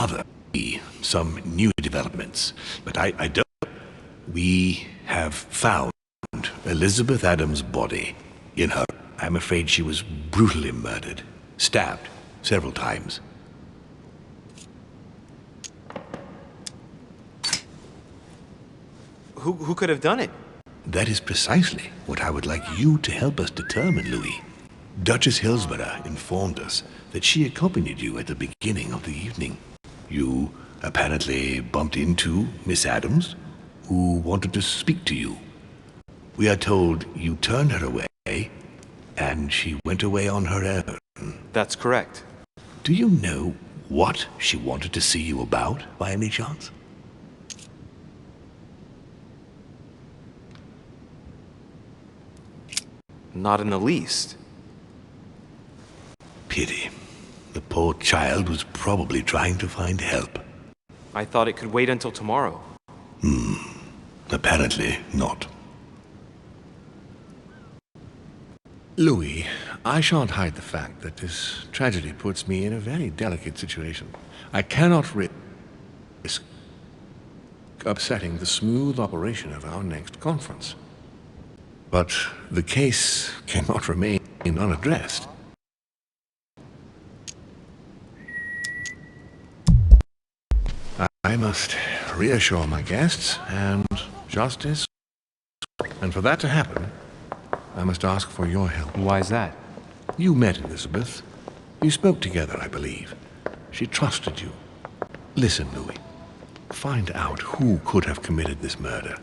mother. Some new developments, but I don't. We have found Elizabeth Adams' body in her. I'm afraid she was brutally murdered, stabbed several times. Who could have done it? That is precisely what I would like you to help us determine, Louis. Duchess Hillsborough informed us that she accompanied you at the beginning of the evening. You apparently bumped into Miss Adams, who wanted to speak to you. We are told you turned her away, and she went away on her own. That's correct. Do you know what she wanted to see you about, by any chance? Not in the least. Pity. The poor child was probably trying to find help. I thought it could wait until tomorrow. Apparently not. Louis, I shan't hide the fact that this tragedy puts me in a very delicate situation. I cannot risk upsetting the smooth operation of our next conference. But the case cannot remain unaddressed. I must reassure my guests and justice. And for that to happen, I must ask for your help. Why is that? You met Elizabeth. You spoke together, I believe. She trusted you. Listen, Louis. Find out who could have committed this murder.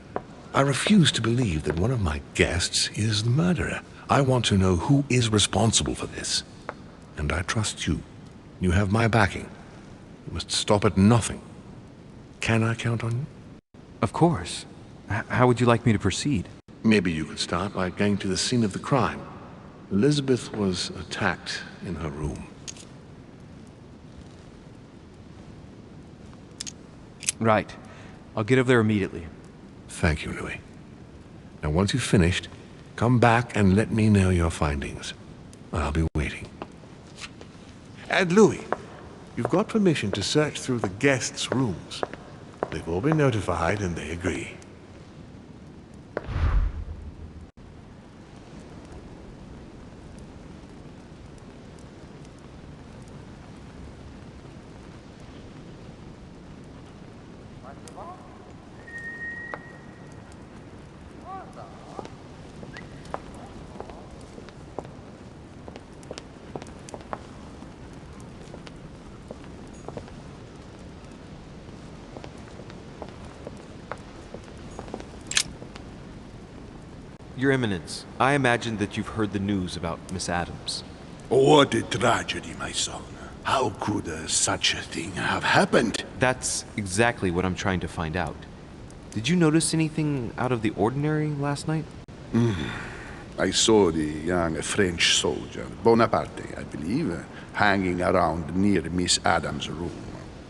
I refuse to believe that one of my guests is the murderer. I want to know who is responsible for this. And I trust you. You have my backing. You must stop at nothing. Can I count on you? Of course. How would you like me to proceed? Maybe you could start by going to the scene of the crime. Elizabeth was attacked in her room. Right. I'll get over there immediately. Thank you, Louis. Now, once you've finished, come back and let me know your findings. I'll be waiting. And Louis, you've got permission to search through the guests' rooms. They've all been notified and they agree. Your Eminence, I imagine that you've heard the news about Miss Adams. What a tragedy, my son. How could such a thing have happened? That's exactly what I'm trying to find out. Did you notice anything out of the ordinary last night? I saw the young French soldier, Bonaparte, I believe, hanging around near Miss Adams' room.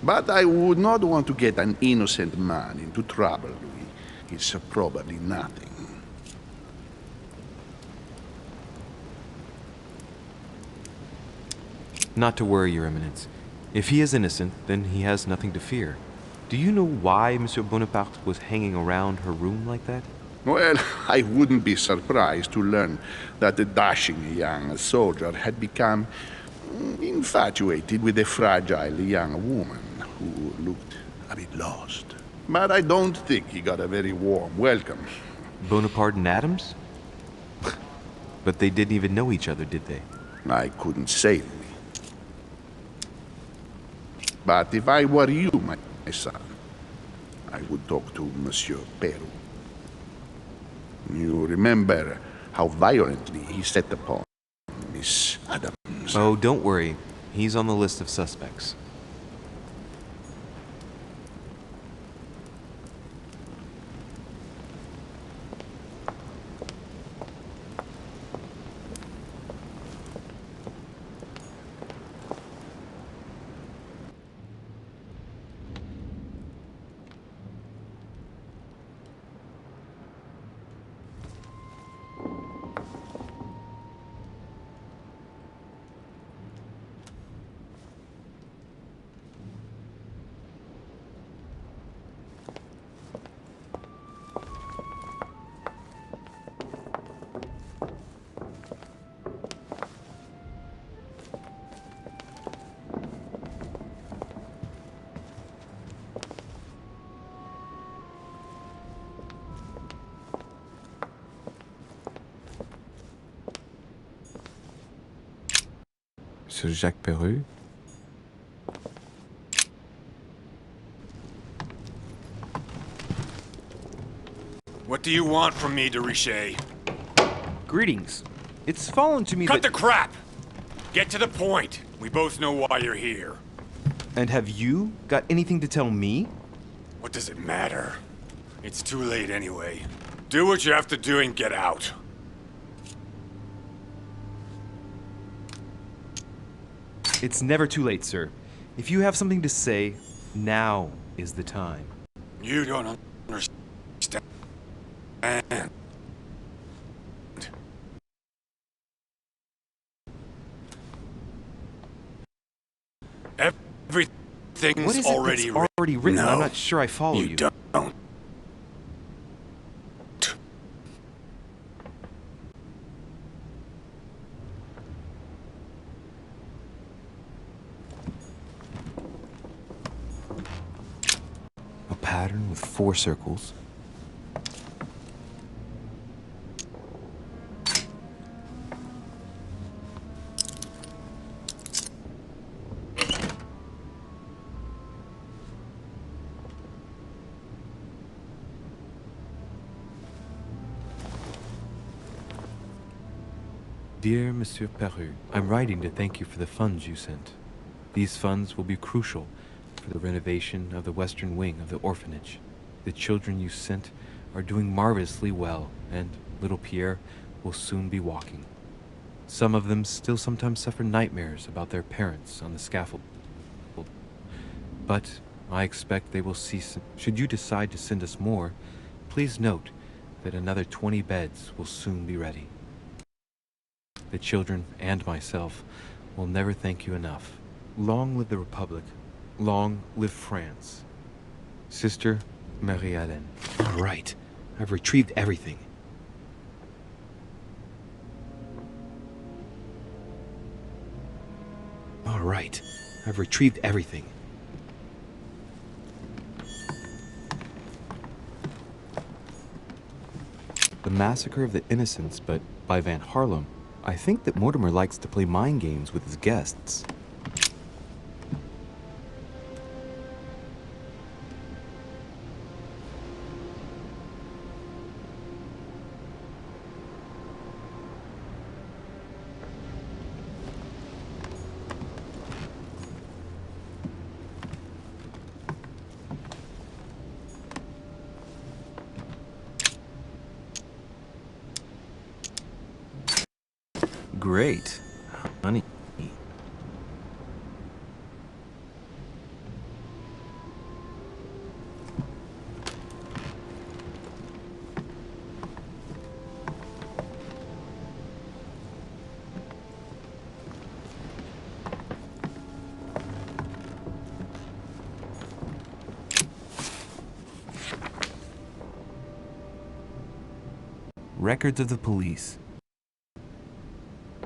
But I would not want to get an innocent man into trouble, Louis. It's probably nothing. Not to worry, Your Eminence. If he is innocent, then he has nothing to fear. Do you know why Monsieur Bonaparte was hanging around her room like that? Well, I wouldn't be surprised to learn that the dashing young soldier had become infatuated with a fragile young woman who looked a bit lost. But I don't think he got a very warm welcome. Bonaparte and Adams? But they didn't even know each other, did they? I couldn't say, Louis. But if I were you, my son, I would talk to Monsieur Peru. You remember how violently he set upon Miss Adams. Oh, don't worry. He's on the list of suspects. Monsieur Jacques Perru. What do you want from me, de Richet? Greetings. It's fallen to me Cut that... the crap! Get to the point. We both know why you're here. And have you got anything to tell me? What does it matter? It's too late anyway. Do what you have to do and get out. It's never too late, sir. If you have something to say, now is the time. You don't understand. Everything's What is it already that's already written? No, I'm not sure I follow you. You don't. A pattern with 4 circles. Dear Monsieur Perru, I'm writing to thank you for the funds you sent. These funds will be crucial for the renovation of the western wing of the orphanage. The children you sent are doing marvelously well, and little Pierre will soon be walking. Some of them still sometimes suffer nightmares about their parents on the scaffold. But I expect they will cease. Should you decide to send us more, please note that another 20 beds will soon be ready. The children and myself will never thank you enough. Long live the Republic. Long live France. Sister Marie-Hélène. All right. I've retrieved everything. All right. I've retrieved everything. The Massacre of the Innocents, but by Van Harlem. I think that Mortimer likes to play mind games with his guests. Great. Honey. Records of the police.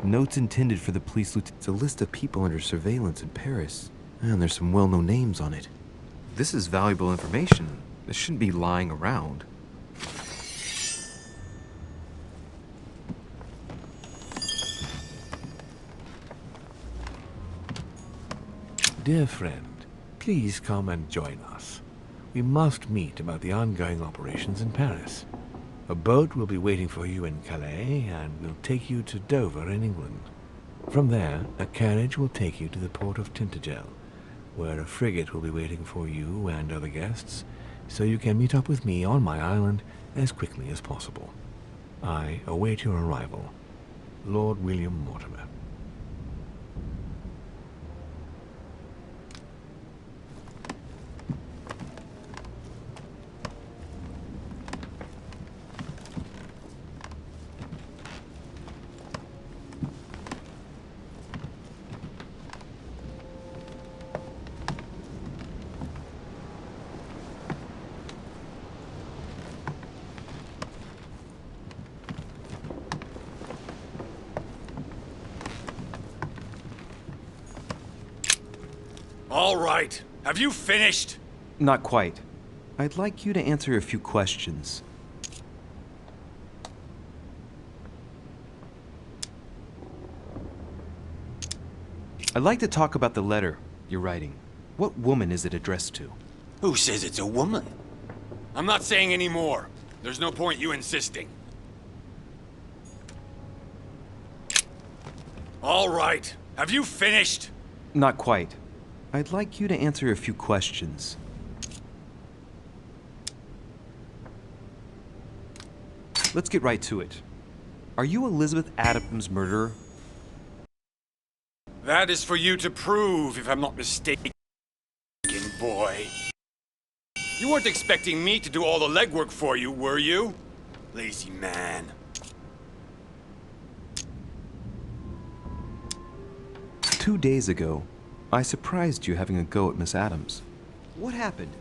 Notes intended for the police lieutenant. It's a list of people under surveillance in Paris. And there's some well-known names on it. This is valuable information. This shouldn't be lying around. Dear friend, please come and join us. We must meet about the ongoing operations in Paris. A boat will be waiting for you in Calais and will take you to Dover in England. From there, a carriage will take you to the port of Tintagel, where a frigate will be waiting for you and other guests, so you can meet up with me on my island as quickly as possible. I await your arrival. Lord William Mortimer. All right. Have you finished? Not quite. I'd like you to answer a few questions. I'd like to talk about the letter you're writing. What woman is it addressed to? Who says it's a woman? I'm not saying any more. There's no point you insisting. All right. Have you finished? Not quite. I'd like you to answer a few questions. Let's get right to it. Are you Elizabeth Adams' murderer? That is for you to prove, if I'm not mistaken, boy. You weren't expecting me to do all the legwork for you, were you? Lazy man. 2 days ago, I surprised you having a go at Miss Adams. What happened?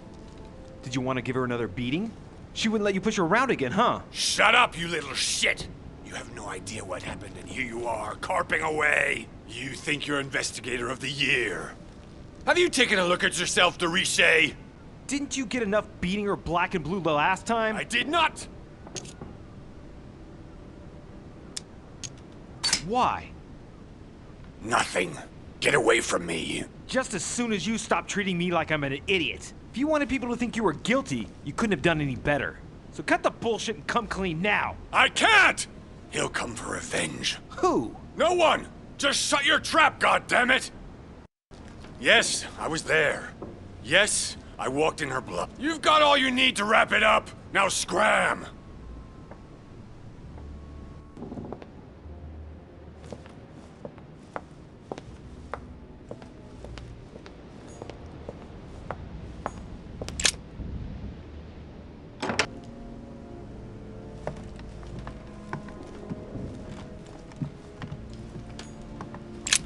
Did you want to give her another beating? She wouldn't let you push her around again, huh? Shut up, you little shit! You have no idea what happened, and here you are, carping away. You think you're investigator of the year. Have you taken a look at yourself, Deriche? Didn't you get enough beating her black and blue the last time? I did not! Why? Nothing. Get away from me. Just as soon as you stop treating me like I'm an idiot. If you wanted people to think you were guilty, you couldn't have done any better. So cut the bullshit and come clean now. I can't! He'll come for revenge. Who? No one! Just shut your trap, goddammit! Yes, I was there. Yes, I walked in her blood. You've got all you need to wrap it up. Now scram!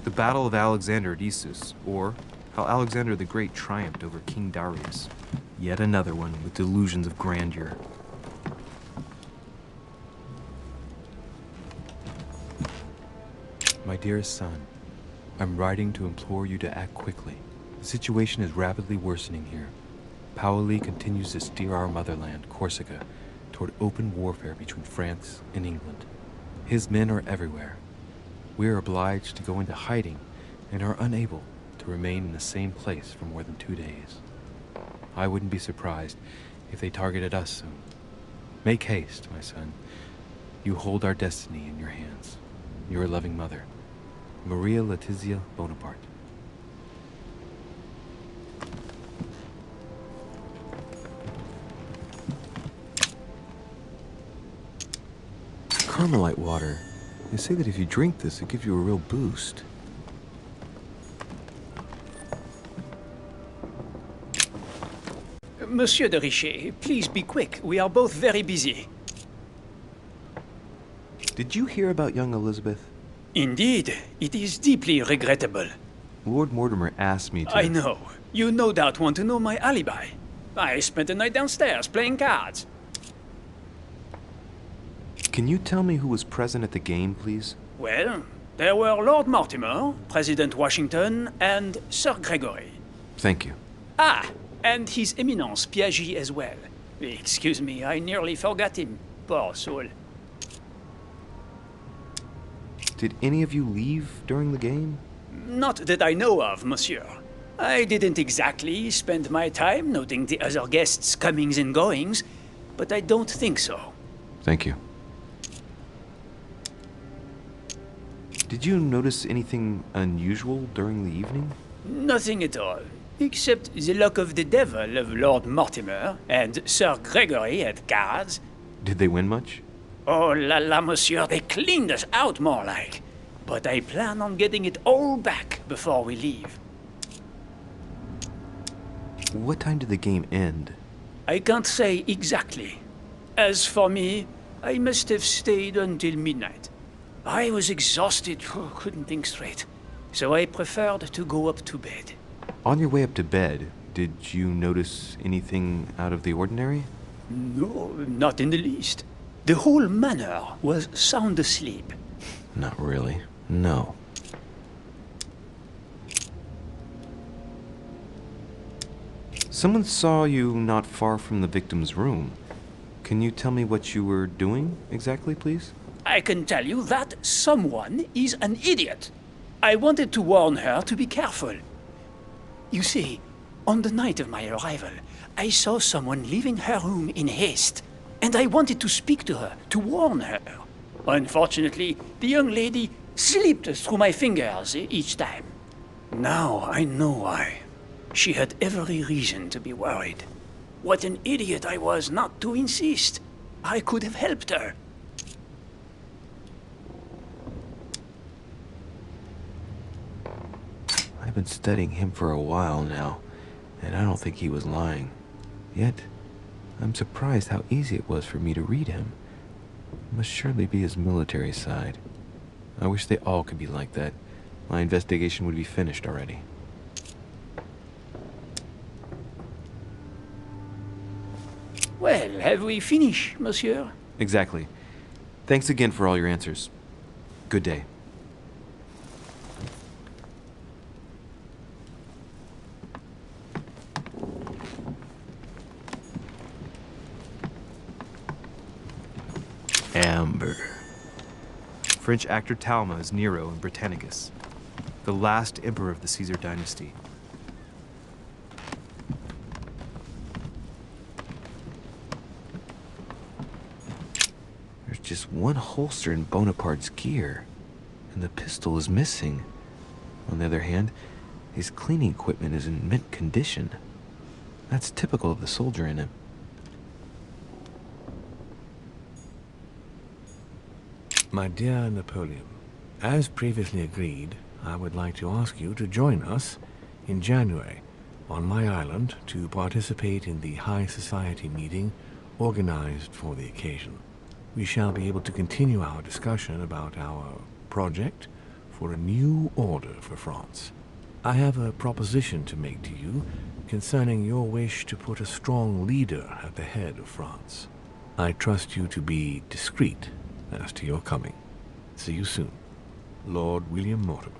The Battle of Alexander at Issus, or how Alexander the Great triumphed over King Darius. Yet another one with delusions of grandeur. My dearest son, I'm writing to implore you to act quickly. The situation is rapidly worsening here. Paoli continues to steer our motherland, Corsica, toward open warfare between France and England. His men are everywhere. We are obliged to go into hiding and are unable to remain in the same place for more than 2 days. I wouldn't be surprised if they targeted us soon. Make haste, my son. You hold our destiny in your hands. Your loving mother, Maria Letizia Bonaparte. Carmelite water. They say that if you drink this, it gives you a real boost. Monsieur de Richet, please be quick. We are both very busy. Did you hear about young Elizabeth? Indeed, it is deeply regrettable. Lord Mortimer asked me to... I know. You no doubt want to know my alibi. I spent the night downstairs playing cards. Can you tell me who was present at the game, please? Well, there were Lord Mortimer, President Washington, and Sir Gregory. Thank you. Ah, and His Eminence Piaget as well. Excuse me, I nearly forgot him. Poor soul. Did any of you leave during the game? Not that I know of, monsieur. I didn't exactly spend my time noting the other guests' comings and goings, but I don't think so. Thank you. Did you notice anything unusual during the evening? Nothing at all, except the luck of the devil of Lord Mortimer and Sir Gregory at cards. Did they win much? Oh la la, monsieur, they cleaned us out more like. But I plan on getting it all back before we leave. What time did the game end? I can't say exactly. As for me, I must have stayed until midnight. I was exhausted, couldn't think straight, so I preferred to go up to bed. On your way up to bed, did you notice anything out of the ordinary? No, not in the least. The whole manor was sound asleep. Not really. No. Someone saw you not far from the victim's room. Can you tell me what you were doing exactly, please? I can tell you that someone is an idiot. I wanted to warn her to be careful. You see, on the night of my arrival, I saw someone leaving her room in haste, and I wanted to speak to her, to warn her. Unfortunately, the young lady slipped through my fingers each time. Now I know why. She had every reason to be worried. What an idiot I was not to insist. I could have helped her. I've been studying him for a while now, and I don't think he was lying. Yet, I'm surprised how easy it was for me to read him. It must surely be his military side. I wish they all could be like that. My investigation would be finished already. Well, have we finished, monsieur? Exactly. Thanks again for all your answers. Good day. Amber. French actor Talma is Nero in Britannicus, the last emperor of the Caesar dynasty. There's just one holster in Bonaparte's gear, and the pistol is missing. On the other hand, his cleaning equipment is in mint condition. That's typical of the soldier in him. My dear Napoleon, as previously agreed, I would like to ask you to join us in January on my island to participate in the High Society meeting organized for the occasion. We shall be able to continue our discussion about our project for a new order for France. I have a proposition to make to you concerning your wish to put a strong leader at the head of France. I trust you to be discreet as to your coming. See you soon. Lord William Mortimer.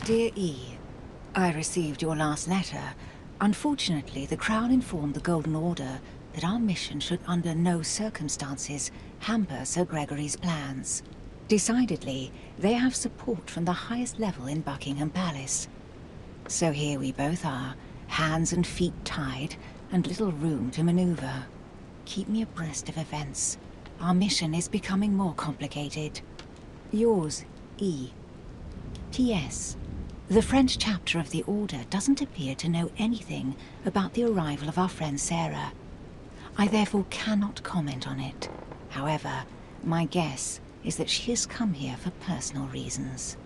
Dear E, I received your last letter. Unfortunately, the Crown informed the Golden Order that our mission should under no circumstances hamper Sir Gregory's plans. Decidedly, they have support from the highest level in Buckingham Palace. So here we both are, hands and feet tied, and little room to maneuver. Keep me abreast of events. Our mission is becoming more complicated. Yours, E. T.S. The French chapter of the Order doesn't appear to know anything about the arrival of our friend Sarah. I therefore cannot comment on it. However, my guess is that she has come here for personal reasons.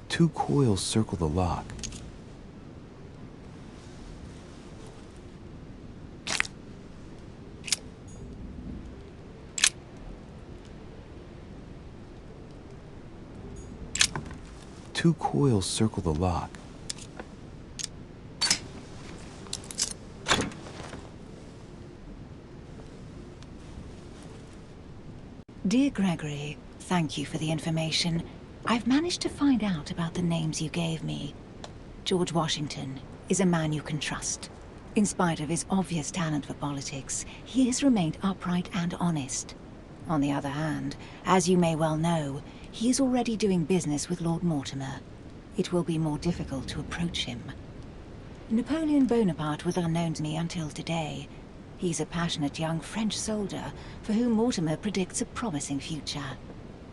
Two coils circle the lock. Two coils circle the lock. Dear Gregory, thank you for the information. I've managed to find out about the names you gave me. George Washington is a man you can trust. In spite of his obvious talent for politics, he has remained upright and honest. On the other hand, as you may well know, he is already doing business with Lord Mortimer. It will be more difficult to approach him. Napoleon Bonaparte was unknown to me until today. He's a passionate young French soldier for whom Mortimer predicts a promising future.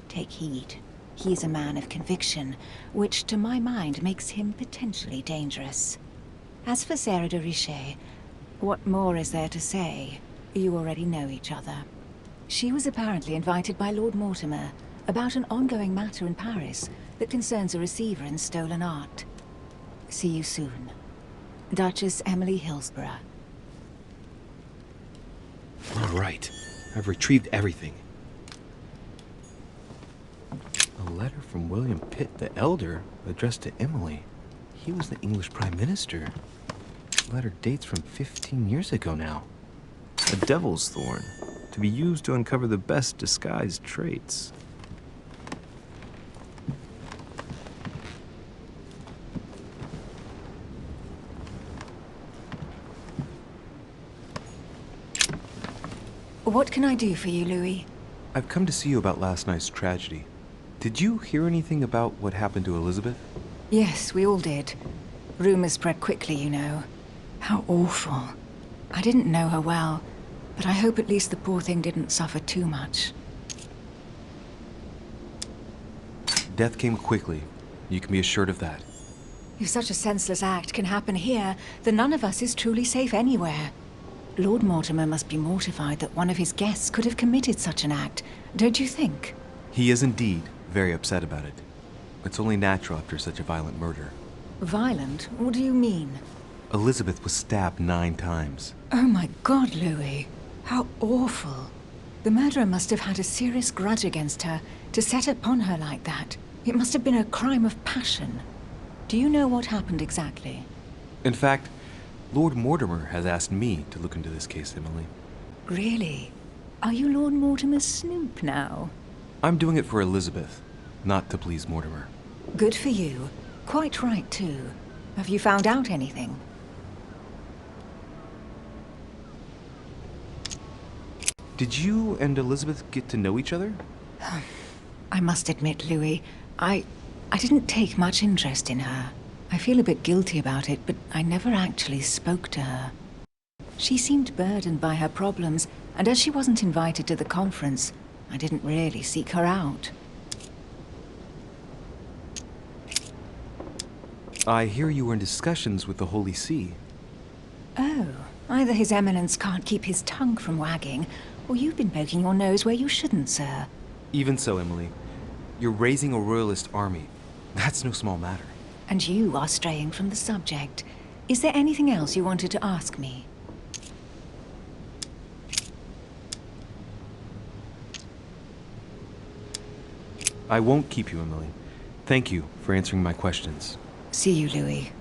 Take heed. He's a man of conviction, which to my mind makes him potentially dangerous. As for Sarah de Richet, what more is there to say? You already know each other. She was apparently invited by Lord Mortimer about an ongoing matter in Paris that concerns a receiver in stolen art. See you soon. Duchess Emily Hillsborough. All right. I've retrieved everything. A letter from William Pitt the Elder addressed to Emily. He was the English Prime Minister. The letter dates from 15 years ago now. A devil's thorn, to be used to uncover the best disguised traits. What can I do for you, Louis? I've come to see you about last night's tragedy. Did you hear anything about what happened to Elizabeth? Yes, we all did. Rumors spread quickly, you know. How awful. I didn't know her well, but I hope at least the poor thing didn't suffer too much. Death came quickly. You can be assured of that. If such a senseless act can happen here, then none of us is truly safe anywhere. Lord Mortimer must be mortified that one of his guests could have committed such an act, don't you think? He is indeed very upset about it. It's only natural after such a violent murder. Violent? What do you mean? Elizabeth was stabbed 9 times. Oh my God, Louis. How awful. The murderer must have had a serious grudge against her to set upon her like that. It must have been a crime of passion. Do you know what happened exactly? In fact, Lord Mortimer has asked me to look into this case, Emily. Really? Are you Lord Mortimer's snoop now? I'm doing it for Elizabeth, not to please Mortimer. Good for you. Quite right, too. Have you found out anything? Did you and Elizabeth get to know each other? I must admit, Louis, I didn't take much interest in her. I feel a bit guilty about it, but I never actually spoke to her. She seemed burdened by her problems, and as she wasn't invited to the conference, I didn't really seek her out. I hear you were in discussions with the Holy See. Oh, either His Eminence can't keep his tongue from wagging, or you've been poking your nose where you shouldn't, sir. Even so, Emily, you're raising a royalist army. That's no small matter. And you are straying from the subject. Is there anything else you wanted to ask me? I won't keep you, Emily. Thank you for answering my questions. See you, Louis.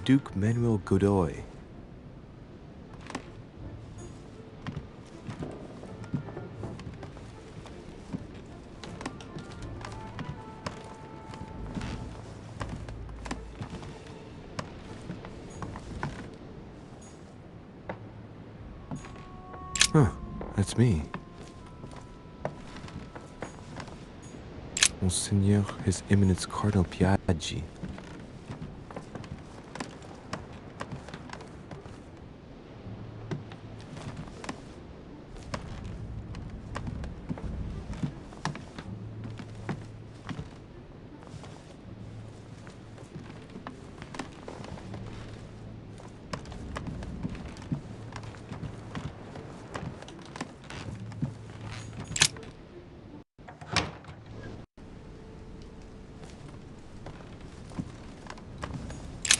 Duke Manuel Godoy. Huh, that's me. Monseigneur His Eminence Cardinal Piaggi.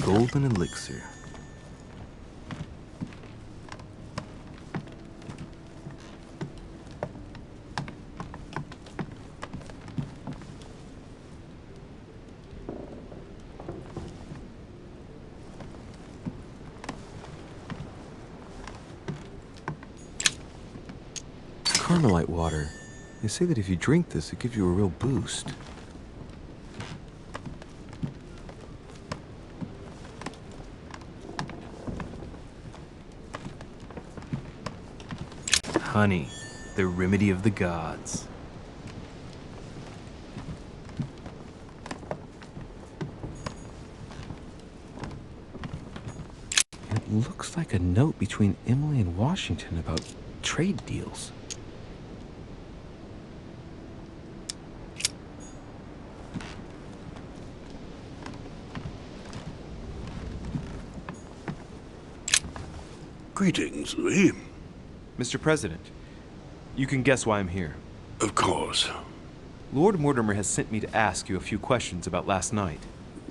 Golden elixir. Carmelite water. They say that if you drink this, it gives you a real boost. Honey, the remedy of the gods. It looks like a note between Emily and Washington about trade deals. Greetings, Louis. Mr. President, you can guess why I'm here. Of course. Lord Mortimer has sent me to ask you a few questions about last night.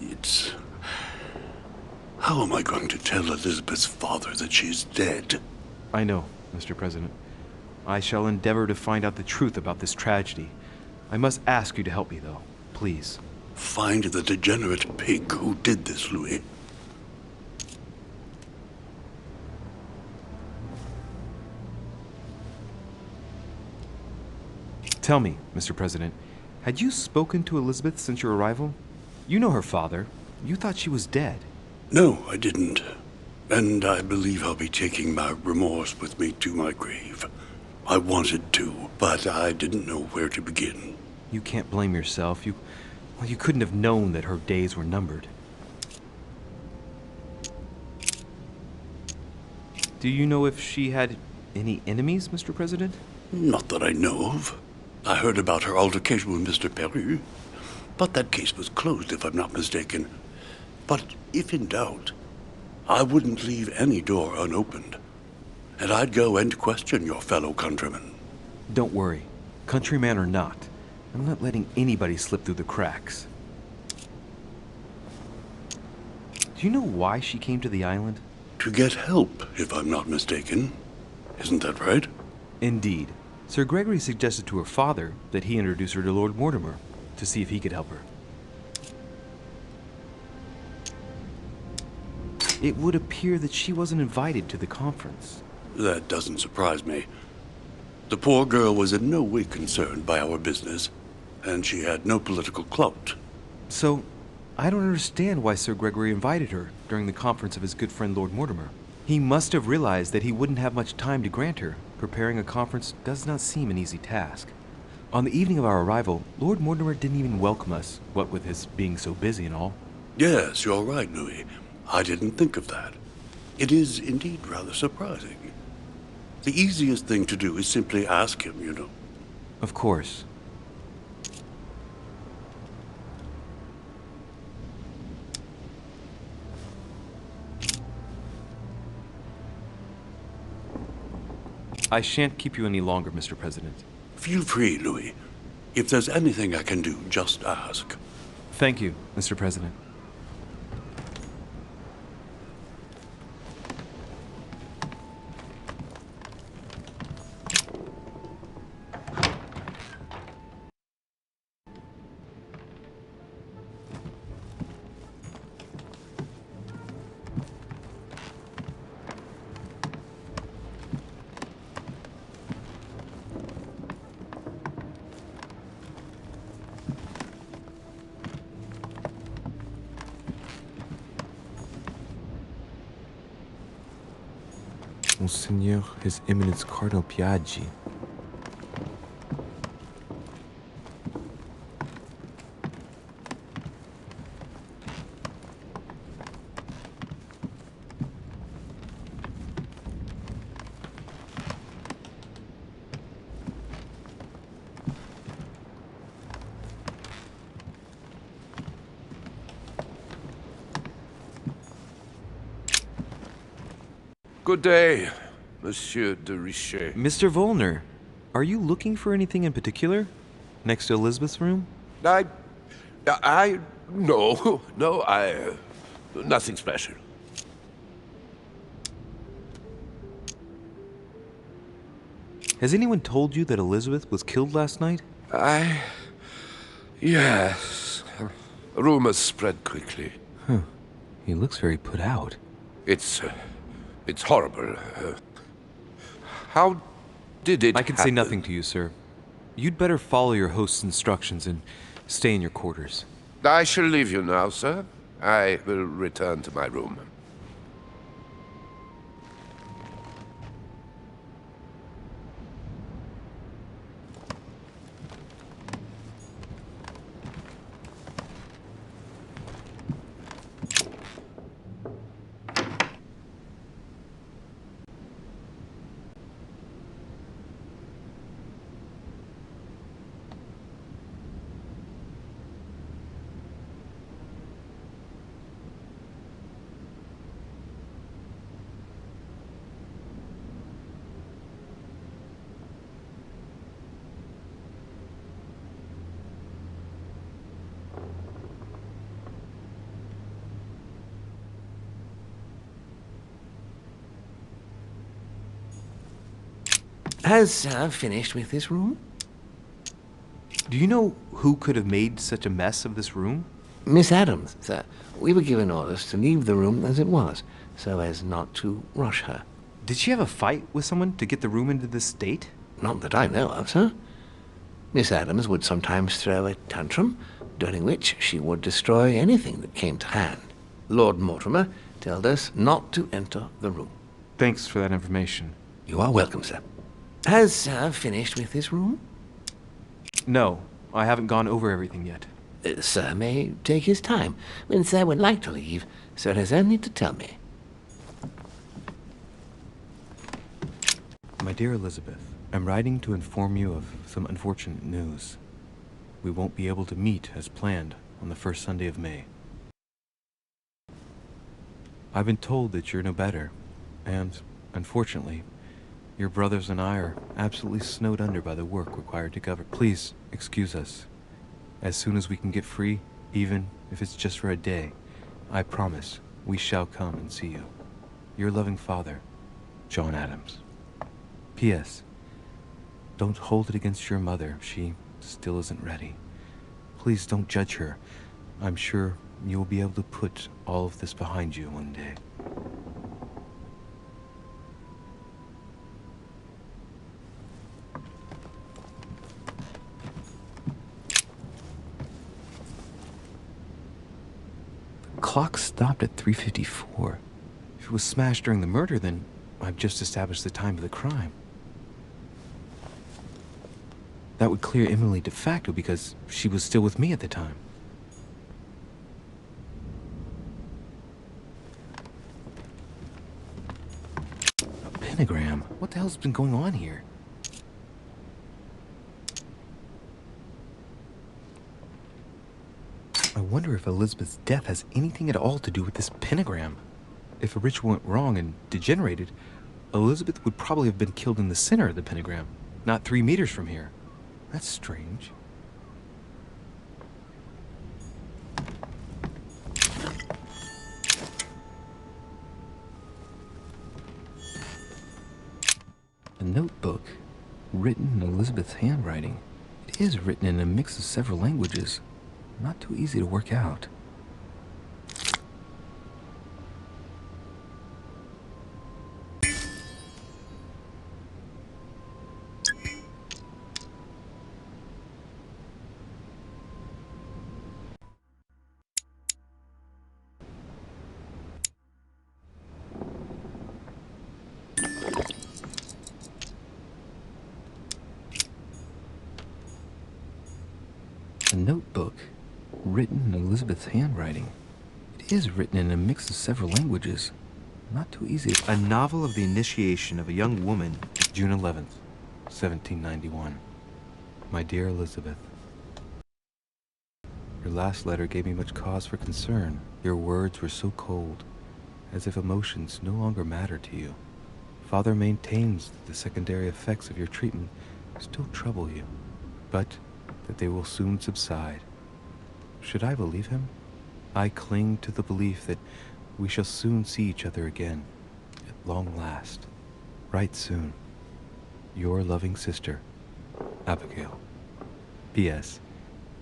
It's... How am I going to tell Elizabeth's father that she's dead? I know, Mr. President. I shall endeavor to find out the truth about this tragedy. I must ask you to help me, though. Please. Find the degenerate pig who did this, Louis. Tell me, Mr. President, had you spoken to Elizabeth since your arrival? You know her father. You thought she was dead. No, I didn't. And I believe I'll be taking my remorse with me to my grave. I wanted to, but I didn't know where to begin. You can't blame yourself. You couldn't have known that her days were numbered. Do you know if she had any enemies, Mr. President? Not that I know of. I heard about her altercation with Mr. Perry, but that case was closed, if I'm not mistaken. But if in doubt, I wouldn't leave any door unopened, and I'd go and question your fellow countrymen. Don't worry, countryman or not, I'm not letting anybody slip through the cracks. Do you know why she came to the island? To get help, if I'm not mistaken. Isn't that right? Indeed. Sir Gregory suggested to her father that he introduce her to Lord Mortimer to see if he could help her. It would appear that she wasn't invited to the conference. That doesn't surprise me. The poor girl was in no way concerned by our business, and she had no political clout. So, I don't understand why Sir Gregory invited her during the conference of his good friend Lord Mortimer. He must have realized that he wouldn't have much time to grant her. Preparing a conference does not seem an easy task. On the evening of our arrival, Lord Mortimer didn't even welcome us, what with his being so busy and all. Yes, you're right, Louis. I didn't think of that. It is indeed rather surprising. The easiest thing to do is simply ask him, you know. Of course. I shan't keep you any longer, Mr. President. Feel free, Louis. If there's anything I can do, just ask. Thank you, Mr. President. Monseigneur, His Eminence Cardinal Piaggi. Good day, Monsieur de Richet. Mr. Volner, are you looking for anything in particular? Next to Elizabeth's room? No, nothing special. Has anyone told you that Elizabeth was killed last night? Yes. Rumors spread quickly. Huh. He looks very put out. It's horrible. How Did it I can say happen? nothing to you, sir. You'd better follow your host's instructions and stay in your quarters. I shall leave you now, sir. I will return to my room. Has Sir finished with this room? Do you know who could have made such a mess of this room? Miss Adams, sir. We were given orders to leave the room as it was, so as not to rush her. Did she have a fight with someone to get the room into this state? Not that I know of, sir. Miss Adams would sometimes throw a tantrum, during which she would destroy anything that came to hand. Lord Mortimer told us not to enter the room. Thanks for that information. You are welcome, sir. Has Sir finished with this room? No, I haven't gone over everything yet. Sir may take his time. When Sir would like to leave, Sir has only to tell me. My dear Elizabeth, I'm writing to inform you of some unfortunate news. We won't be able to meet as planned on the first Sunday of May. I've been told that you're no better, and, unfortunately, your brothers and I are absolutely snowed under by the work required to govern. Please, excuse us. As soon as we can get free, even if it's just for a day, I promise we shall come and see you. Your loving father, John Adams. P.S. Don't hold it against your mother. She still isn't ready. Please don't judge her. I'm sure you'll be able to put all of this behind you one day. The clock stopped at 3:54. If it was smashed during the murder, then I've just established the time of the crime. That would clear Emily de facto because she was still with me at the time. A pentagram? What the hell's been going on here? I wonder if Elizabeth's death has anything at all to do with this pentagram. If a ritual went wrong and degenerated, Elizabeth would probably have been killed in the center of the pentagram, not 3 meters from here. That's strange. A notebook, written in Elizabeth's handwriting. It is written in a mix of several languages. Not too easy to work out. A notebook, written in Elizabeth's handwriting. It is written in a mix of several languages. Not too easy. A novel of the initiation of a young woman, June 11th, 1791. My dear Elizabeth, your last letter gave me much cause for concern. Your words were so cold, as if emotions no longer matter to you. Father maintains that the secondary effects of your treatment still trouble you, but that they will soon subside. Should I believe him? I cling to the belief that we shall soon see each other again, at long last, right soon. Your loving sister, Abigail. P.S.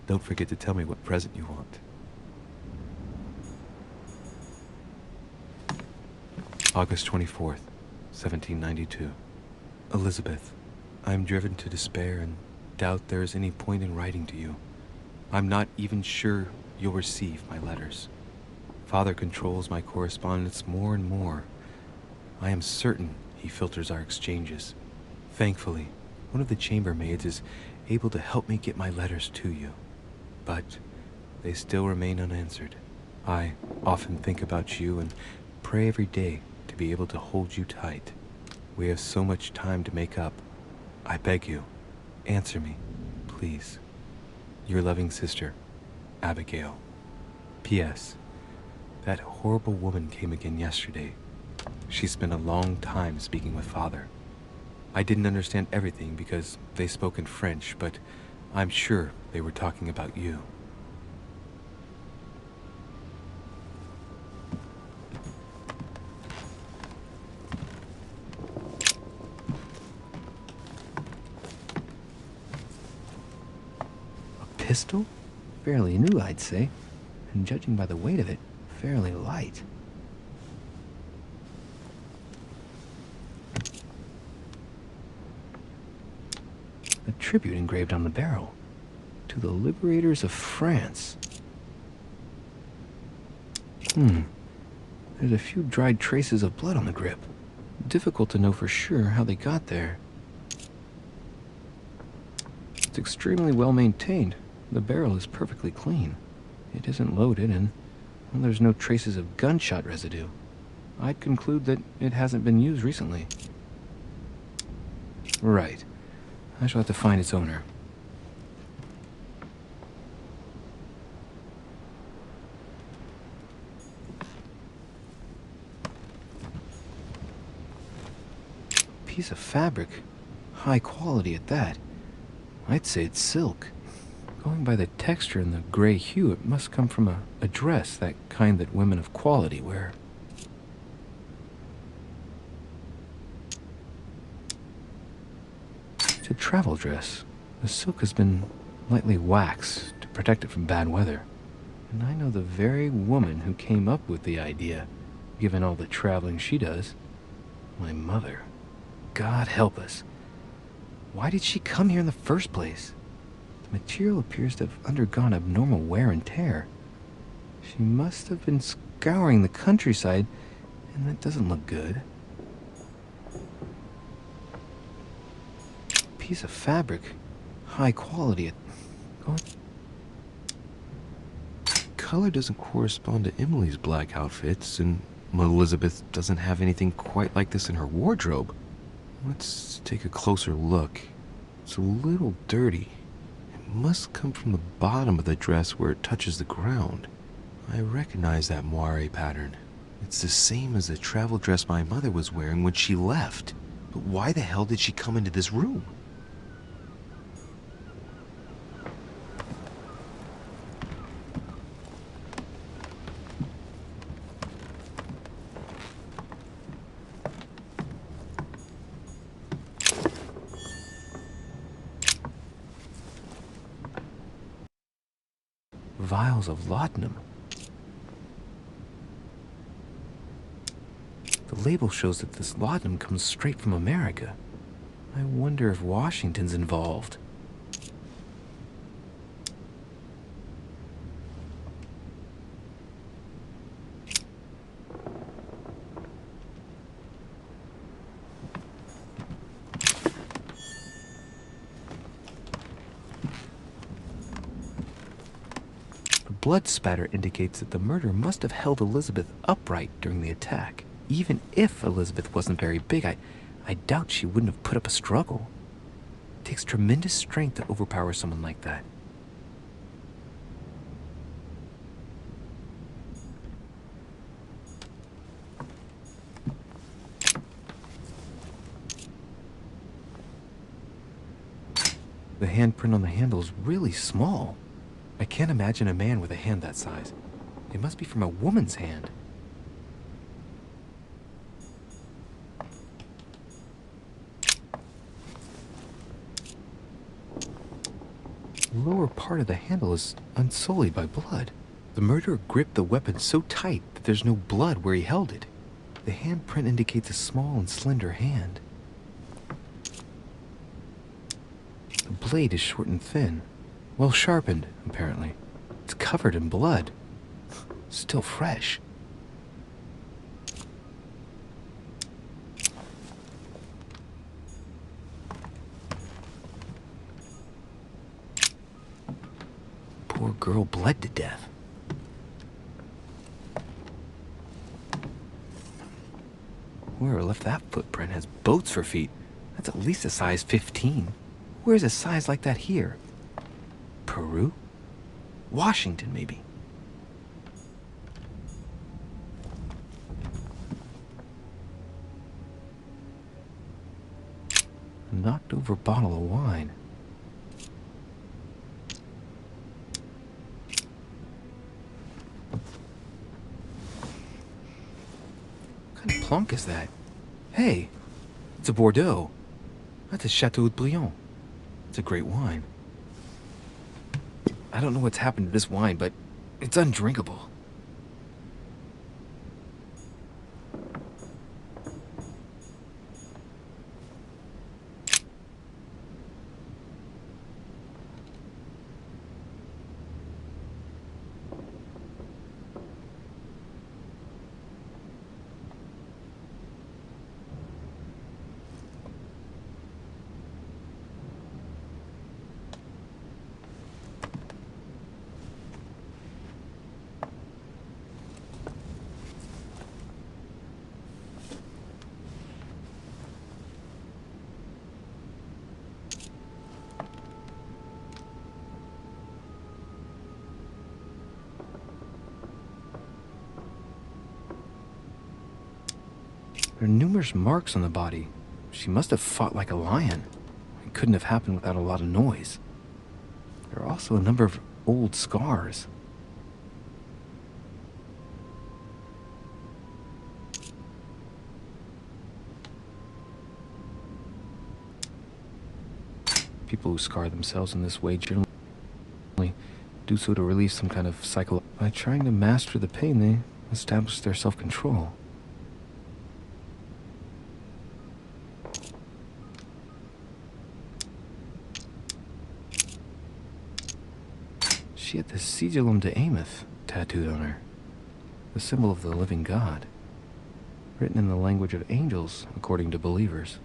Don't forget to tell me what present you want. August 24th, 1792. Elizabeth, I'm driven to despair and doubt there is any point in writing to you. I'm not even sure you'll receive my letters. Father controls my correspondence more and more. I am certain he filters our exchanges. Thankfully, one of the chambermaids is able to help me get my letters to you. But they still remain unanswered. I often think about you and pray every day to be able to hold you tight. We have so much time to make up. I beg you, answer me, please. Your loving sister, Abigail. P.S. That horrible woman came again yesterday. She spent a long time speaking with Father. I didn't understand everything because they spoke in French, but I'm sure they were talking about you. A pistol? Fairly new, I'd say. And judging by the weight of it, fairly light. A tribute engraved on the barrel. To the liberators of France. There's a few dried traces of blood on the grip. Difficult to know for sure how they got there. It's extremely well maintained. The barrel is perfectly clean. It isn't loaded, and well, there's no traces of gunshot residue. I'd conclude that it hasn't been used recently. Right. I shall have to find its owner. Piece of fabric. High quality at that. I'd say it's silk. Going by the texture and the gray hue, it must come from a dress, that kind that women of quality wear. It's a travel dress. The silk has been lightly waxed to protect it from bad weather. And I know the very woman who came up with the idea, given all the traveling she does. My mother. God help us. Why did she come here in the first place? The material appears to have undergone abnormal wear and tear. She must have been scouring the countryside, and that doesn't look good. Piece of fabric. High quality. Color doesn't correspond to Emily's black outfits, and Elizabeth doesn't have anything quite like this in her wardrobe. Let's take a closer look. It's a little dirty. It must come from the bottom of the dress where it touches the ground. I recognize that moire pattern. It's the same as the travel dress my mother was wearing when she left. But why the hell did she come into this room? Vials of laudanum. The label shows that this laudanum comes straight from America. I wonder if Washington's involved. Blood spatter indicates that the murderer must have held Elizabeth upright during the attack. Even if Elizabeth wasn't very big, I doubt she wouldn't have put up a struggle. It takes tremendous strength to overpower someone like that. The handprint on the handle is really small. I can't imagine a man with a hand that size. It must be from a woman's hand. The lower part of the handle is unsullied by blood. The murderer gripped the weapon so tight that there's no blood where he held it. The handprint indicates a small and slender hand. blade is short and thin. Well sharpened, apparently. It's covered in blood. Still fresh. Poor girl bled to death. Whoever left that footprint has boats for feet. That's at least a size 15. Where's a size like that here? Peru? Washington, maybe. A knocked over bottle of wine. What kind of plonk is that? Hey, it's a Bordeaux. That's a Chateau de Briand. It's a great wine. I don't know what's happened to this wine, but it's undrinkable. There are numerous marks on the body. She must have fought like a lion. It couldn't have happened without a lot of noise. There are also a number of old scars. People who scar themselves in this way generally do so to release some kind of psychological... By trying to master the pain, they establish their self-control. She had the Sigillum de Ameth tattooed on her, the symbol of the living God, written in the language of angels, according to believers.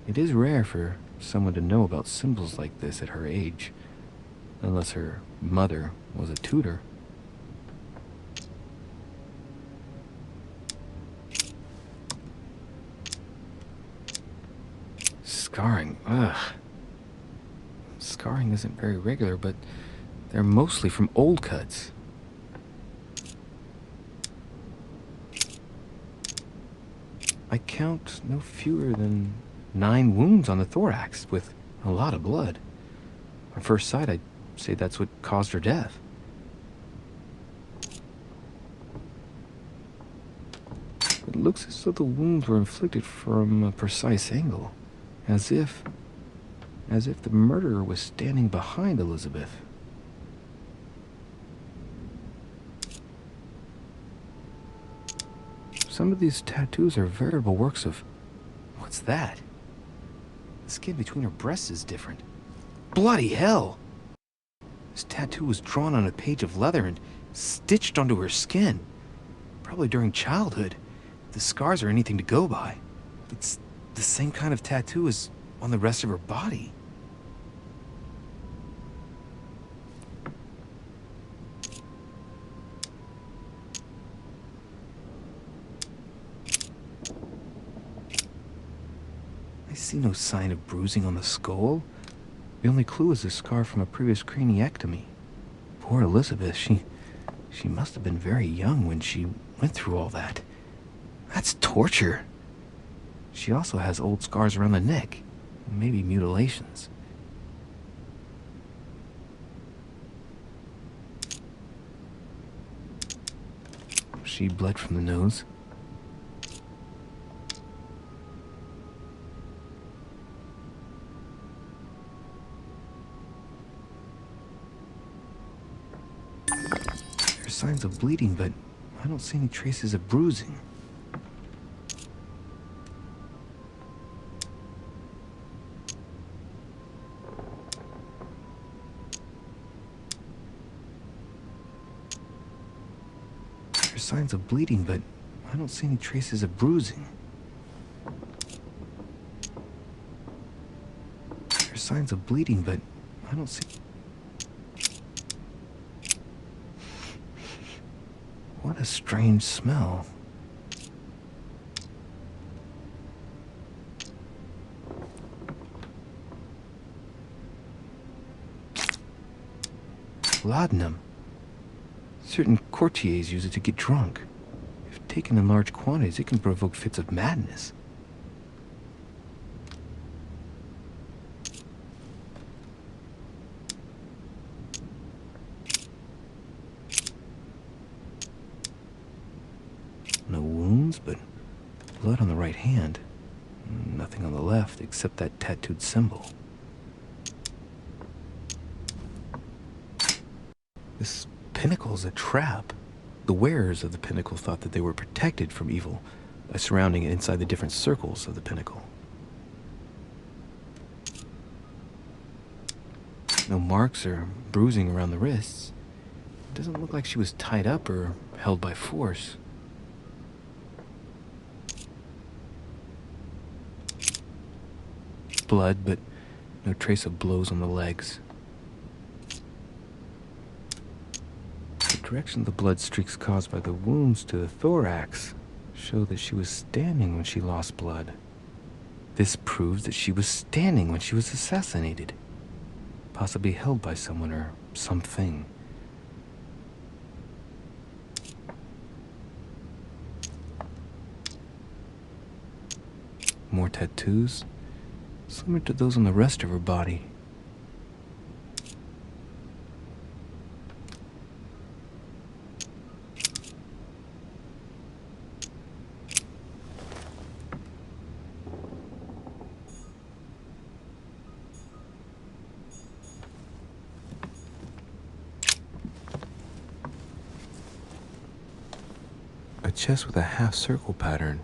It is rare for someone to know about symbols like this at her age, unless her mother was a tutor. Scarring, ugh. Scarring isn't very regular, but they're mostly from old cuts. I count no fewer than 9 wounds on the thorax, with a lot of blood. On first sight, I'd say that's what caused her death. It looks as though the wounds were inflicted from a precise angle, as if the murderer was standing behind Elizabeth. Some of these tattoos are veritable works of... What's that? The skin between her breasts is different. Bloody hell! This tattoo was drawn on a page of leather and stitched onto her skin. Probably during childhood. If the scars are anything to go by. It's the same kind of tattoo as on the rest of her body. I see no sign of bruising on the skull. The only clue is a scar from a previous craniectomy. Poor Elizabeth, she must have been very young when she went through all that. That's torture. She also has old scars around the neck, maybe mutilations. She bled from the nose. There's signs of bleeding, but I don't see any traces of bruising. signs of bleeding, but I don't see any traces of bruising. There's signs of bleeding, but I don't see... What a strange smell. Laudanum. Certain courtiers use it to get drunk. If taken in large quantities, it can provoke fits of madness. No wounds, but blood on the right hand. Nothing on the left except that tattooed symbol. This pinnacle's a trap. The wearers of the pinnacle thought that they were protected from evil by surrounding it inside the different circles of the pinnacle. No marks or bruising around the wrists. It doesn't look like she was tied up or held by force. Blood, but no trace of blows on the legs. The direction of the blood streaks caused by the wounds to the thorax show that she was standing when she lost blood. This proves that she was standing when she was assassinated, possibly held by someone or something. More tattoos, similar to those on the rest of her body. A chest with a half-circle pattern.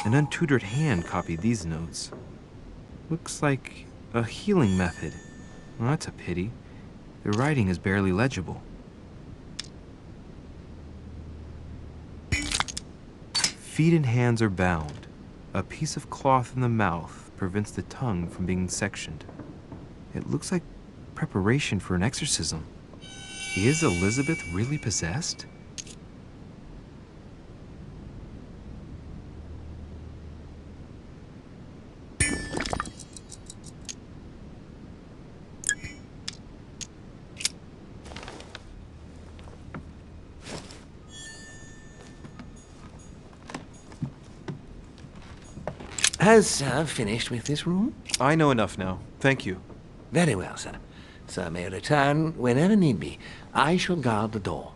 An untutored hand copied these notes. Looks like a healing method. Well, that's a pity. The writing is barely legible. Feet and hands are bound. A piece of cloth in the mouth prevents the tongue from being sectioned. It looks like preparation for an exorcism. Is Elizabeth really possessed? Has Sir finished with this room? I know enough now. Thank you. Very well, sir. Sir may return whenever need be. I shall guard the door.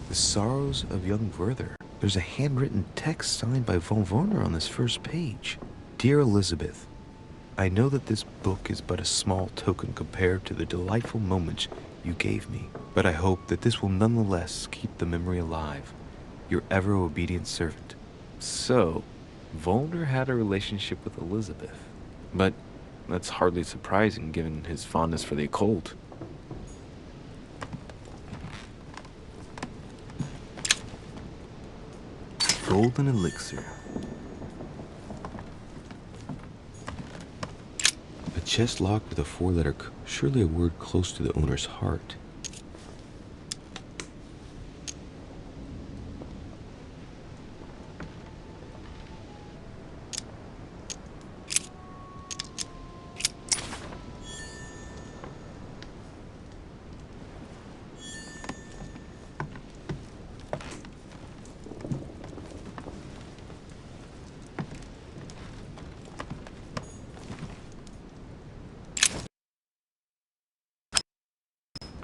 The Sorrows of Young Werther. There's a handwritten text signed by von Werner on this first page. Dear Elizabeth, I know that this book is but a small token compared to the delightful moments you gave me, but I hope that this will nonetheless keep the memory alive. Your ever-obedient servant. So, Volder had a relationship with Elizabeth. But that's hardly surprising given his fondness for the occult. Golden elixir. A chest locked with a four-letter code. Surely a word close to the owner's heart.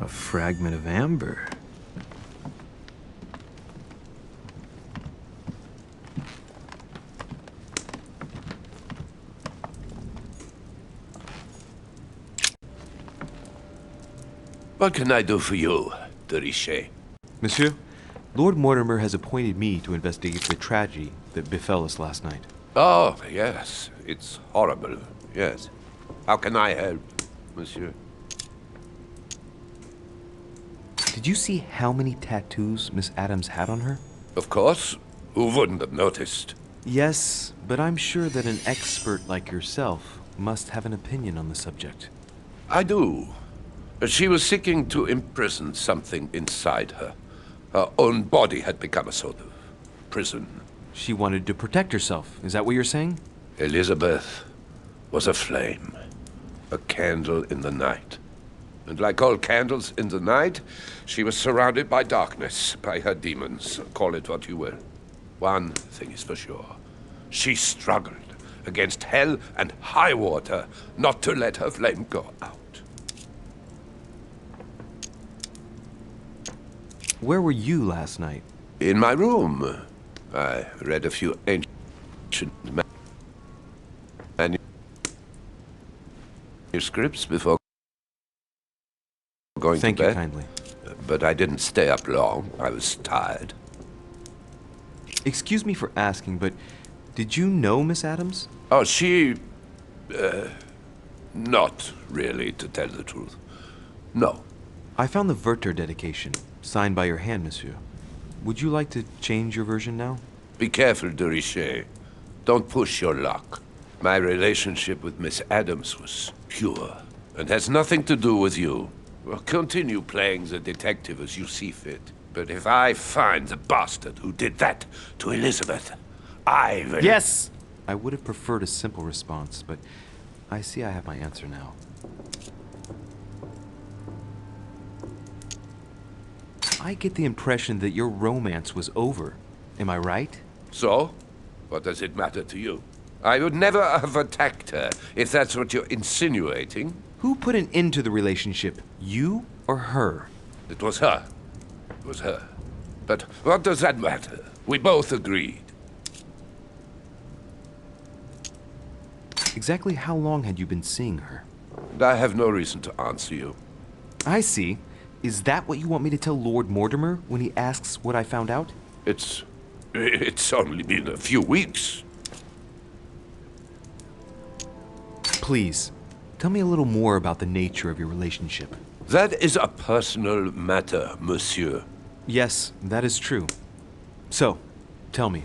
A fragment of amber. What can I do for you, de Richet? Monsieur, Lord Mortimer has appointed me to investigate the tragedy that befell us last night. Oh, yes. It's horrible. Yes. How can I help, monsieur? Did you see how many tattoos Miss Adams had on her? Of course. Who wouldn't have noticed? Yes, but I'm sure that an expert like yourself must have an opinion on the subject. I do. She was seeking to imprison something inside her. Her own body had become a sort of prison. She wanted to protect herself, is that what you're saying? Elizabeth was a flame, a candle in the night. And like all candles in the night, she was surrounded by darkness, by her demons, call it what you will. One thing is for sure. She struggled against hell and high water not to let her flame go out. Where were you last night? In my room. I read a few ancient manuscripts before going to bed. Thank you kindly. But I didn't stay up long. I was tired. Excuse me for asking, but did you know Miss Adams? Oh, she... not really, to tell the truth. No. I found the Werther dedication, signed by your hand, monsieur. Would you like to change your version now? Be careful, de Richet. Don't push your luck. My relationship with Miss Adams was pure, and has nothing to do with you. Well, continue playing the detective as you see fit. But if I find the bastard who did that to Elizabeth, I will... Yes! I would have preferred a simple response, but I see I have my answer now. I get the impression that your romance was over. Am I right? So? What does it matter to you? I would never have attacked her, if that's what you're insinuating. Who put an end to the relationship? You or her? It was her. It was her. But what does that matter? We both agreed. Exactly how long had you been seeing her? I have no reason to answer you. I see. Is that what you want me to tell Lord Mortimer when he asks what I found out? It's only been a few weeks. Please, tell me a little more about the nature of your relationship. That is a personal matter, monsieur. Yes, that is true. So, tell me.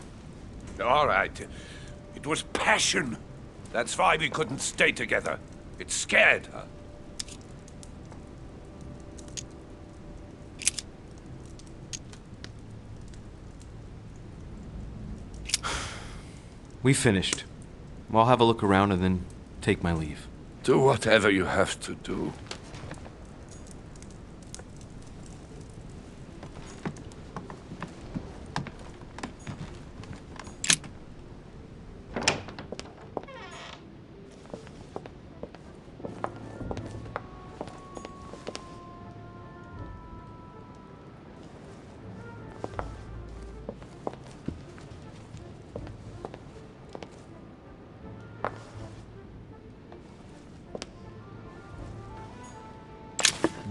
All right. It was passion. That's why we couldn't stay together. It scared her. We finished. I'll have a look around and then take my leave. Do whatever you have to do.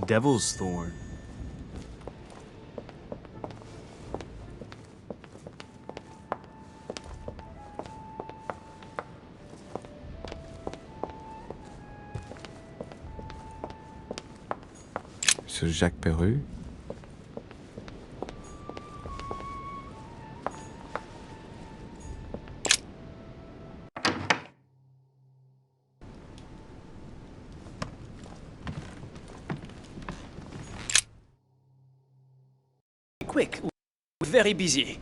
Devil's thorn. Sir Jacques Perru? Quick, we're very busy.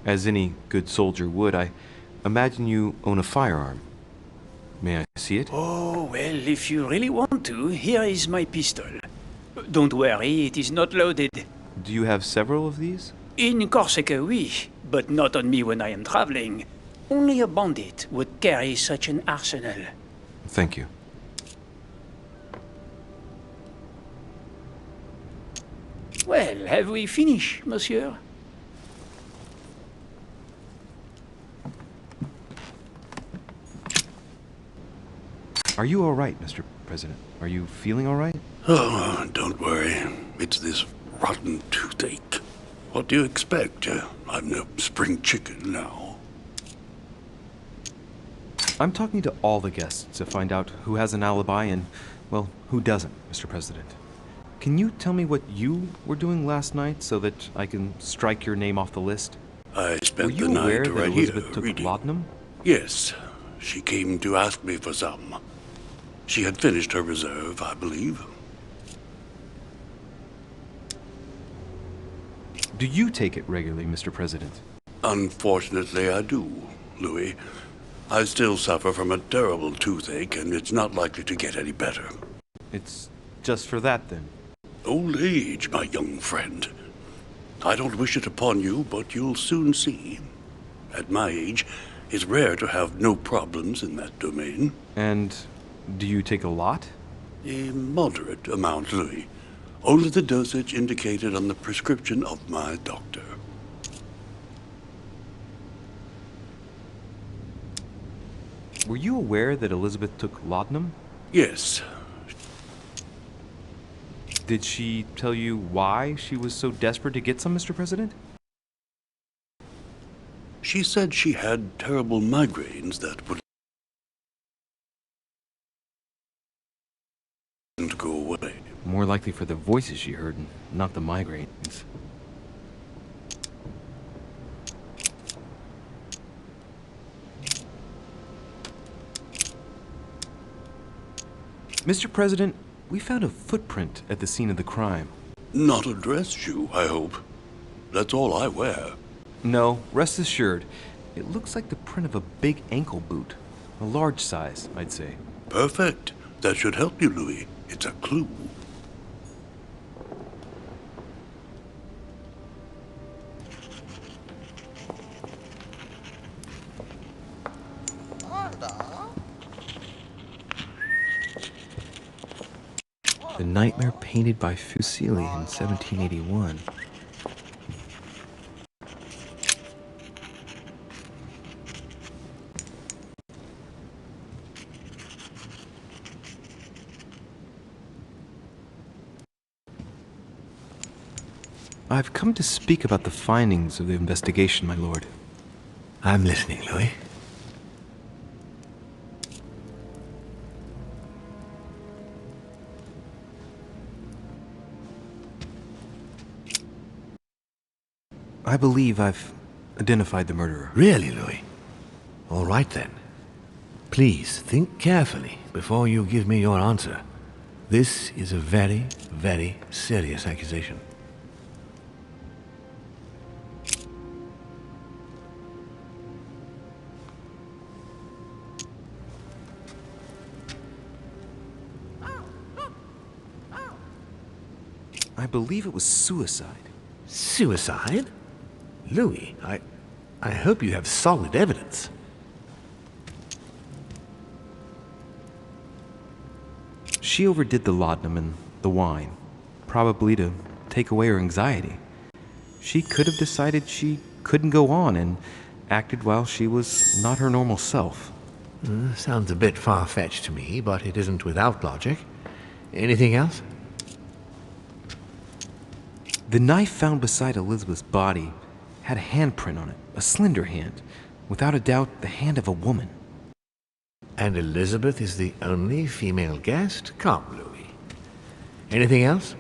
As any good soldier would, I imagine you own a firearm. May I see it? Oh, well, if you really want to, here is my pistol. Don't worry, it is not loaded. Do you have several of these? In Corsica, oui, but not on me when I am traveling. Only a bandit would carry such an arsenal. Thank you. Well, have we finished, monsieur? Are you all right, Mr. President? Are you feeling all right? Oh, don't worry. It's this rotten toothache. What do you expect? I'm no spring chicken now. I'm talking to all the guests to find out who has an alibi and, well, who doesn't, Mr. President. Can you tell me what you were doing last night so that I can strike your name off the list? I Were spent you the aware night that right Elizabeth here took reading. laudanum? Yes, she came to ask me for some. She had finished her reserve, I believe. Do you take it regularly, Mr. President? Unfortunately, I do, Louis. I still suffer from a terrible toothache, and it's not likely to get any better. It's just for that, then. Old age, my young friend. I don't wish it upon you, but you'll soon see. At my age, it's rare to have no problems in that domain. And do you take a lot? A moderate amount, Louis. Only the dosage indicated on the prescription of my doctor. Were you aware that Elizabeth took laudanum? Yes. Did she tell you why she was so desperate to get some, Mr. President? She said she had terrible migraines that wouldn't go away. More likely for the voices she heard, and not the migraines. Mr. President, we found a footprint at the scene of the crime. Not a dress shoe, I hope. That's all I wear. No, rest assured, it looks like the print of a big ankle boot. A large size, I'd say. Perfect. That should help you, Louis. It's a clue. The Nightmare painted by Fuseli in 1781. I've come to speak about the findings of the investigation, my lord. I'm listening, Louis. I believe I've identified the murderer. Really, Louis? All right then. Please think carefully before you give me your answer. This is a very, very serious accusation. I believe it was suicide. Suicide? Louis, I hope you have solid evidence. She overdid the laudanum and the wine, probably to take away her anxiety. She could have decided she couldn't go on and acted while she was not her normal self. Sounds a bit far-fetched to me, but it isn't without logic. Anything else? The knife found beside Elizabeth's body had a handprint on it, a slender hand, without a doubt the hand of a woman. And Elizabeth is the only female guest? Come, Louis. Anything else?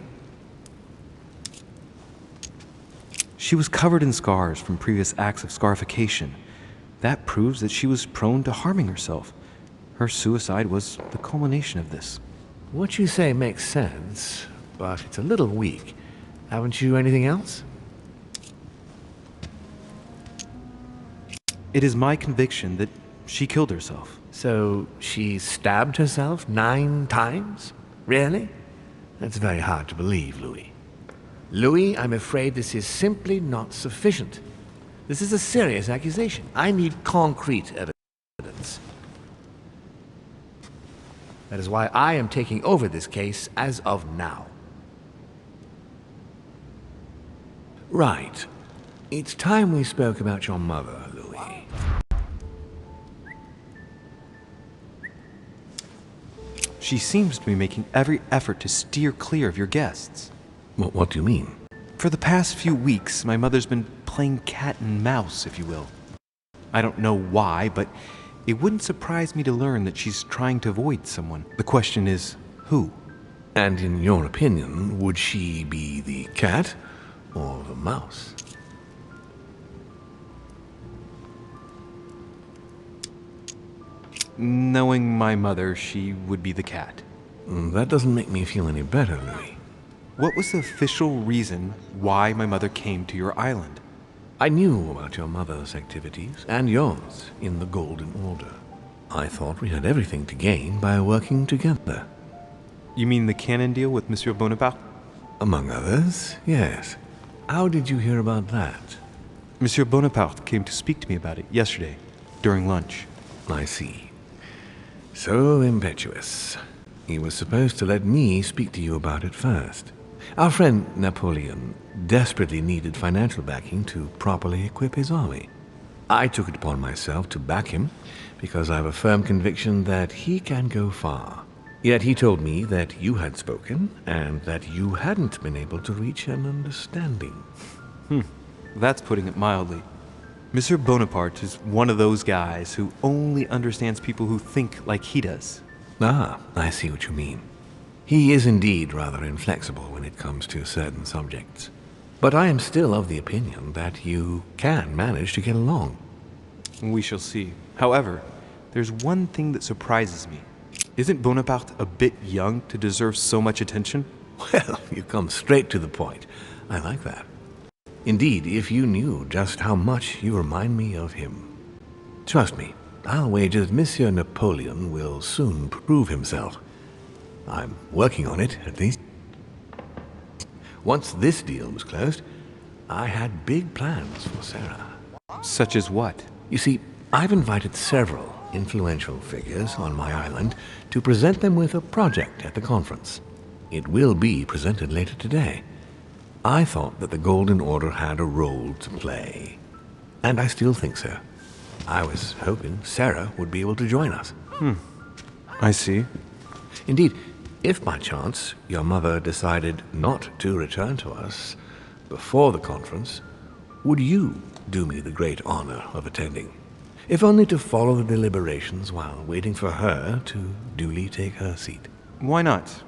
She was covered in scars from previous acts of scarification. That proves that she was prone to harming herself. Her suicide was the culmination of this. What you say makes sense, but it's a little weak. Haven't you anything else? It is my conviction that she killed herself. So she stabbed herself 9 times? Really? That's very hard to believe, Louis. Louis, I'm afraid this is simply not sufficient. This is a serious accusation. I need concrete evidence. That is why I am taking over this case as of now. Right. It's time we spoke about your mother, Louis. She seems to be making every effort to steer clear of your guests. What do you mean? For the past few weeks, my mother's been playing cat and mouse, if you will. I don't know why, but it wouldn't surprise me to learn that she's trying to avoid someone. The question is, who? And in your opinion, would she be the cat or the mouse? Knowing my mother, she would be the cat. That doesn't make me feel any better, Louis. What was the official reason why my mother came to your island? I knew about your mother's activities, and yours, in the Golden Order. I thought we had everything to gain by working together. You mean the canon deal with Monsieur Bonaparte? Among others, yes. How did you hear about that? Monsieur Bonaparte came to speak to me about it yesterday, during lunch. I see. So impetuous. He was supposed to let me speak to you about it first. Our friend Napoleon desperately needed financial backing to properly equip his army. I took it upon myself to back him because I have a firm conviction that he can go far. Yet he told me that you had spoken and that you hadn't been able to reach an understanding. That's putting it mildly. Monsieur Bonaparte is one of those guys who only understands people who think like he does. Ah, I see what you mean. He is indeed rather inflexible when it comes to certain subjects. But I am still of the opinion that you can manage to get along. We shall see. However, there's one thing that surprises me. Isn't Bonaparte a bit young to deserve so much attention? Well, you come straight to the point. I like that. Indeed, if you knew just how much you remind me of him. Trust me, I'll wager that Monsieur Napoleon will soon prove himself. I'm working on it, at least. Once this deal was closed, I had big plans for Sarah. Such as what? You see, I've invited several influential figures on my island to present them with a project at the conference. It will be presented later today. I thought that the Golden Order had a role to play, and I still think so. I was hoping Sarah would be able to join us. I see. Indeed, if by chance your mother decided not to return to us before the conference, would you do me the great honor of attending? If only to follow the deliberations while waiting for her to duly take her seat. Why not?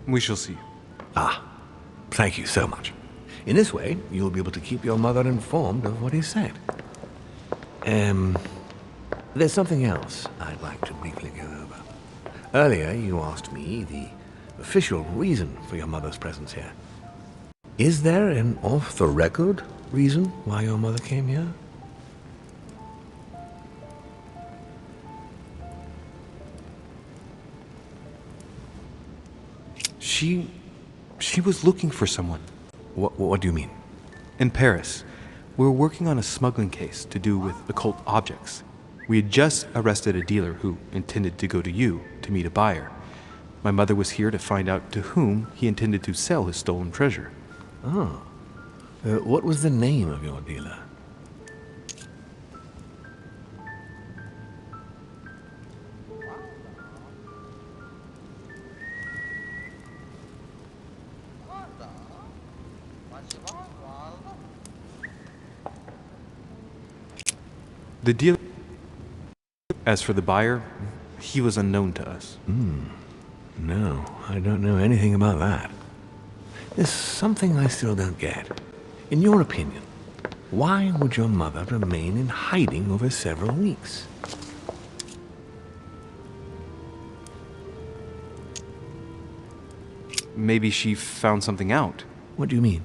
We shall see. Ah, thank you so much. In this way, you'll be able to keep your mother informed of what is said. There's something else I'd like to briefly go over. Earlier, you asked me the official reason for your mother's presence here. Is there an off-the-record reason why your mother came here? She was looking for someone. What do you mean? In Paris, we were working on a smuggling case to do with occult objects. We had just arrested a dealer who intended to go to you to meet a buyer. My mother was here to find out to whom he intended to sell his stolen treasure. Oh. What was the name of your dealer? The deal... As for the buyer, he was unknown to us. No, I don't know anything about that. There's something I still don't get. In your opinion, why would your mother remain in hiding over several weeks? Maybe she found something out. What do you mean?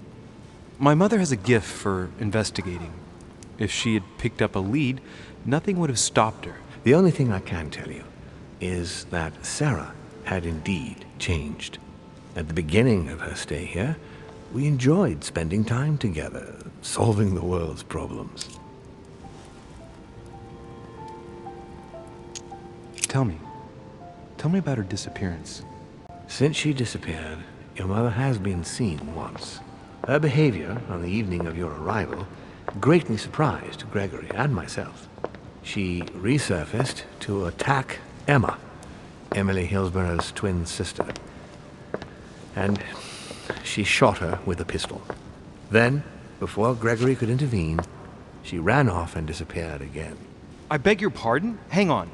My mother has a gift for investigating. If she had picked up a lead, nothing would have stopped her. The only thing I can tell you is that Sarah had indeed changed. At the beginning of her stay here, we enjoyed spending time together, solving the world's problems. Tell me about her disappearance. Since she disappeared, your mother has been seen once. Her behavior on the evening of your arrival greatly surprised Gregory and myself. She resurfaced to attack Emma, Emily Hillsborough's twin sister. And she shot her with a pistol. Then, before Gregory could intervene, she ran off and disappeared again. I beg your pardon? Hang on.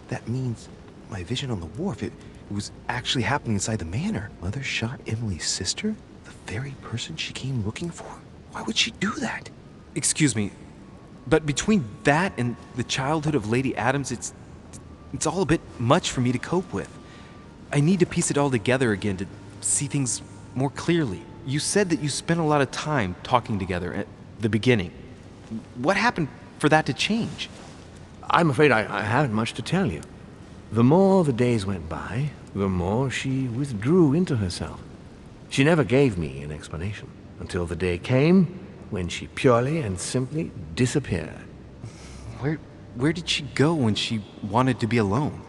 That means my vision on the wharf, it was actually happening inside the manor. Mother shot Emily's sister? The very person she came looking for? Why would she do that? Excuse me, but between that and the childhood of Lady Adams, it's all a bit much for me to cope with. I need to piece it all together again to see things more clearly. You said that you spent a lot of time talking together at the beginning. What happened for that to change? I'm afraid I haven't much to tell you. The more the days went by, the more she withdrew into herself. She never gave me an explanation until the day came when she purely and simply disappeared. Where did she go when she wanted to be alone?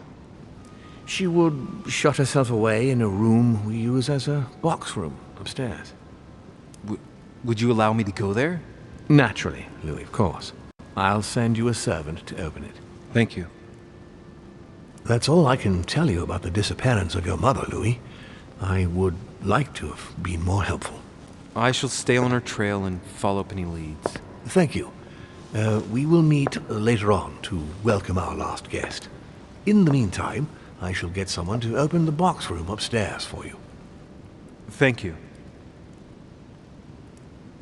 She would shut herself away in a room we use as a box room upstairs. Would you allow me to go there? Naturally, Louis, of course. I'll send you a servant to open it. Thank you. That's all I can tell you about the disappearance of your mother, Louis. I would like to have been more helpful. I shall stay on her trail and follow up any leads. Thank you. We will meet later on to welcome our last guest. In the meantime, I shall get someone to open the box room upstairs for you. Thank you.